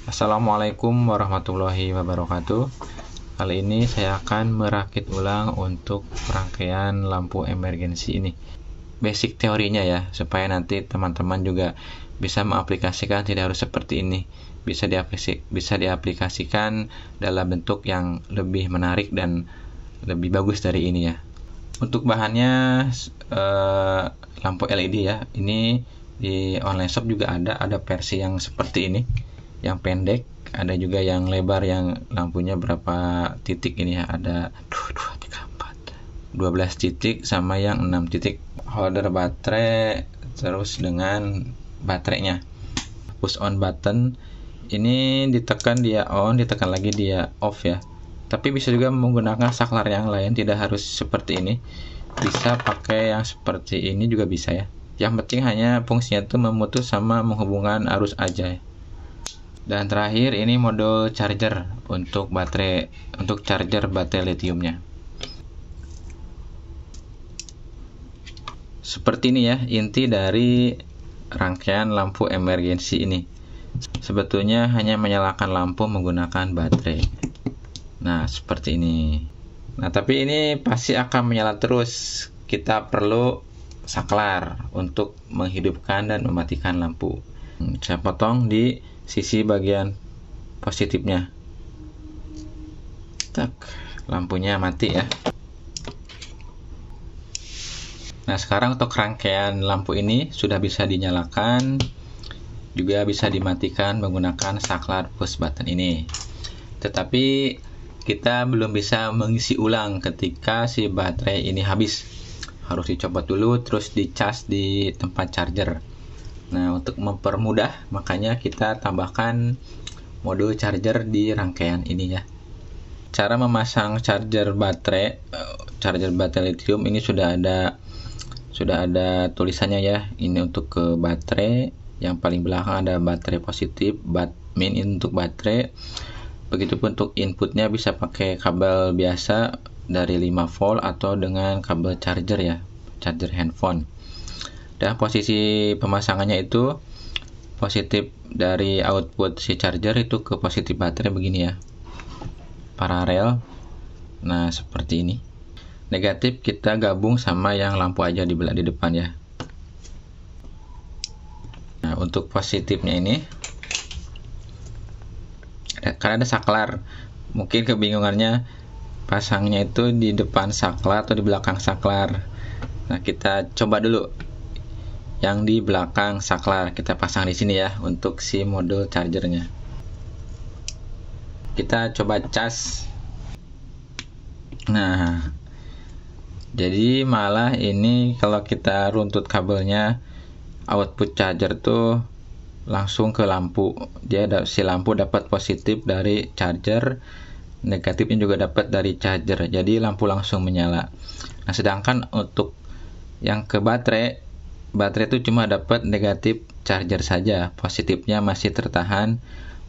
Assalamualaikum warahmatullahi wabarakatuh. Kali ini saya akan merakit ulang untuk rangkaian lampu emergensi ini. Basic teorinya ya, supaya nanti teman-teman juga bisa mengaplikasikan, tidak harus seperti ini. Bisa diaplikasikan dalam bentuk yang lebih menarik dan lebih bagus dari ini ya. Untuk bahannya lampu LED ya. Ini di online shop juga ada versi yang seperti ini, yang pendek, ada juga yang lebar, yang lampunya berapa titik ini ya, ada 12 titik sama yang 6 titik. Holder baterai terus dengan baterainya. Push on button ini ditekan dia on, ditekan lagi dia off ya. Tapi bisa juga menggunakan saklar yang lain, tidak harus seperti ini. Bisa pakai yang seperti ini juga bisa ya. Yang penting hanya fungsinya itu memutus sama menghubungkan arus aja. Dan terakhir ini mode charger untuk charger baterai litiumnya. Seperti ini ya inti dari rangkaian lampu emergensi ini. Sebetulnya hanya menyalakan lampu menggunakan baterai. Nah, seperti ini. Nah, tapi ini pasti akan menyala terus. Kita perlu saklar untuk menghidupkan dan mematikan lampu. Saya potong di sisi bagian positifnya. Tak, lampunya mati ya. Nah, sekarang untuk rangkaian lampu ini sudah bisa dinyalakan, juga bisa dimatikan menggunakan saklar push button ini. Tetapi kita belum bisa mengisi ulang ketika si baterai ini habis. Harus dicopot dulu, terus dicas di tempat charger. Nah, untuk mempermudah, makanya kita tambahkan mode charger di rangkaian ini ya. Cara memasang charger baterai lithium ini sudah ada tulisannya ya. Ini untuk ke baterai, yang paling belakang ada baterai positif, min untuk baterai. Begitupun untuk inputnya bisa pakai kabel biasa dari 5 volt atau dengan kabel charger ya, charger handphone. Dan posisi pemasangannya itu positif dari output si charger itu ke positif baterai begini ya, paralel. Nah, seperti ini. Negatif kita gabung sama yang lampu aja di depan ya. Nah, untuk positifnya ini karena ada saklar, mungkin kebingungannya pasangnya itu di depan saklar atau di belakang saklar. Nah, kita coba dulu yang di belakang saklar, kita pasang di sini ya untuk si mode chargernya. Kita coba cas. Nah, jadi malah ini kalau kita runtut kabelnya, output charger tuh langsung ke lampu. Si lampu dapat positif dari charger, negatifnya juga dapat dari charger. Jadi lampu langsung menyala. Nah, sedangkan untuk yang ke baterai itu cuma dapat negatif charger saja. Positifnya masih tertahan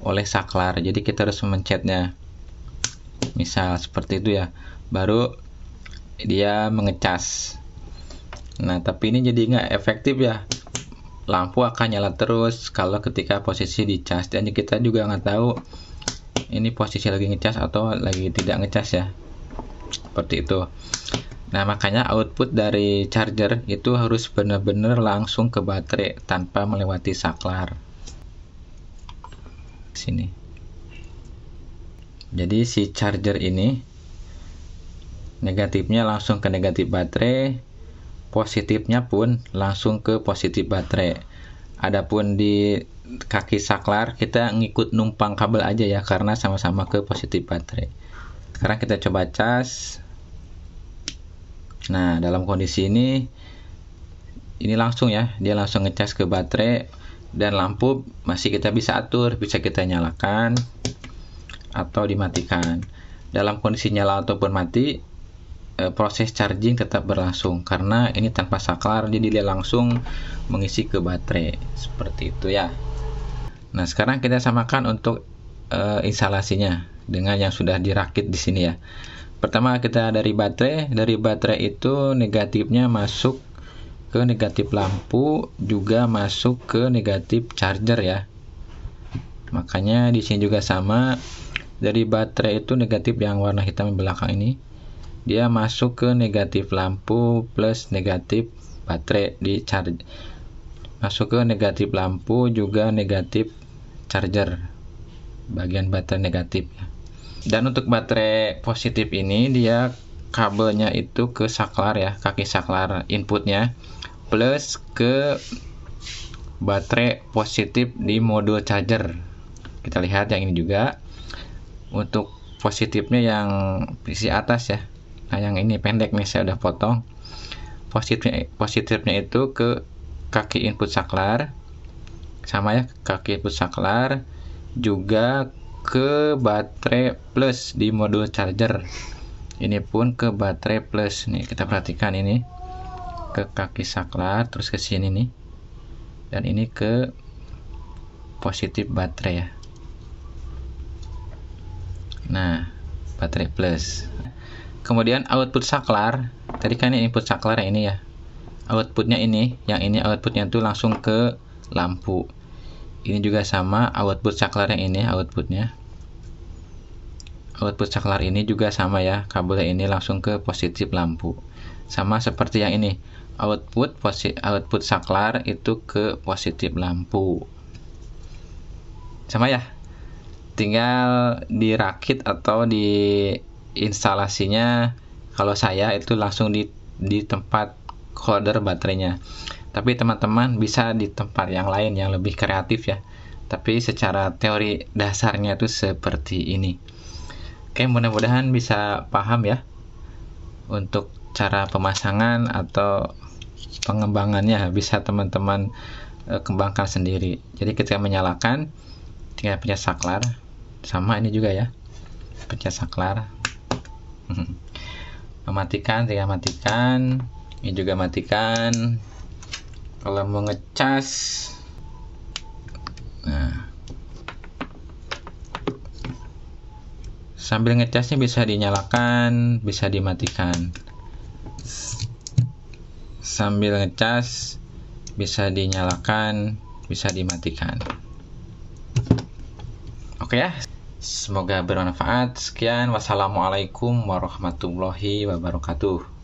oleh saklar. Jadi kita harus mencetnya. Misal seperti itu ya. Baru dia mengecas. Nah, tapi ini jadi nggak efektif ya. Lampu akan nyala terus kalau ketika posisi dicas, dan kita juga nggak tahu ini posisi lagi ngecas atau lagi tidak ngecas ya, seperti itu. Nah, makanya output dari charger itu harus benar-benar langsung ke baterai tanpa melewati saklar. Sini. Jadi si charger ini negatifnya langsung ke negatif baterai, positifnya pun langsung ke positif baterai. Adapun di kaki saklar kita ngikut numpang kabel aja ya, karena sama-sama ke positif baterai. Sekarang kita coba cas. Nah, dalam kondisi ini langsung ya, dia langsung ngecas ke baterai, dan lampu masih kita bisa atur, bisa kita nyalakan atau dimatikan. Dalam kondisi nyala ataupun mati, proses charging tetap berlangsung karena ini tanpa saklar, jadi dia langsung mengisi ke baterai, seperti itu ya. Nah, sekarang kita samakan untuk instalasinya dengan yang sudah dirakit di sini ya. Pertama kita dari baterai itu negatifnya masuk ke negatif lampu, juga masuk ke negatif charger ya. Makanya di sini juga sama, dari baterai itu negatif yang warna hitam belakang ini, dia masuk ke negatif lampu plus negatif baterai di charge. Masuk ke negatif lampu juga negatif charger, bagian baterai negatif. Dan untuk baterai positif ini dia kabelnya itu ke saklar ya, kaki saklar inputnya, plus ke baterai positif di modul charger. Kita lihat yang ini juga. Untuk positifnya yang sisi atas ya. Nah, yang ini pendek nih, saya udah potong. Positifnya itu ke kaki input saklar. Sama ya, kaki input saklar juga ke baterai plus di modul charger. Ini pun ke baterai plus. Nih, kita perhatikan ini. Ke kaki saklar terus ke sini nih. Dan ini ke positif baterai ya. Nah, baterai plus. Kemudian output saklar, tadi kan ini input saklar yang ini ya. Outputnya ini, yang ini outputnya itu langsung ke lampu. Ini juga sama, output saklar yang ini outputnya. Output saklar ini juga sama ya, kabel ini langsung ke positif lampu. Sama seperti yang ini, output saklar itu ke positif lampu. Sama ya. Tinggal dirakit atau di instalasinya, kalau saya itu langsung di tempat holder baterainya. Tapi teman-teman bisa di tempat yang lain yang lebih kreatif ya. Tapi secara teori dasarnya itu seperti ini. Oke, mudah-mudahan bisa paham ya untuk cara pemasangan atau pengembangannya, bisa teman-teman kembangkan sendiri. Jadi ketika menyalakan, tinggal pencet saklar. Sama ini juga ya, pencet saklar. Mematikan, tinggal matikan. Ini juga matikan. Kalau mau ngecas, nah, sambil ngecasnya bisa dinyalakan, bisa dimatikan. Sambil ngecas bisa dinyalakan, bisa dimatikan. Oke ya. Semoga bermanfaat. Sekian, wassalamualaikum warahmatullahi wabarakatuh.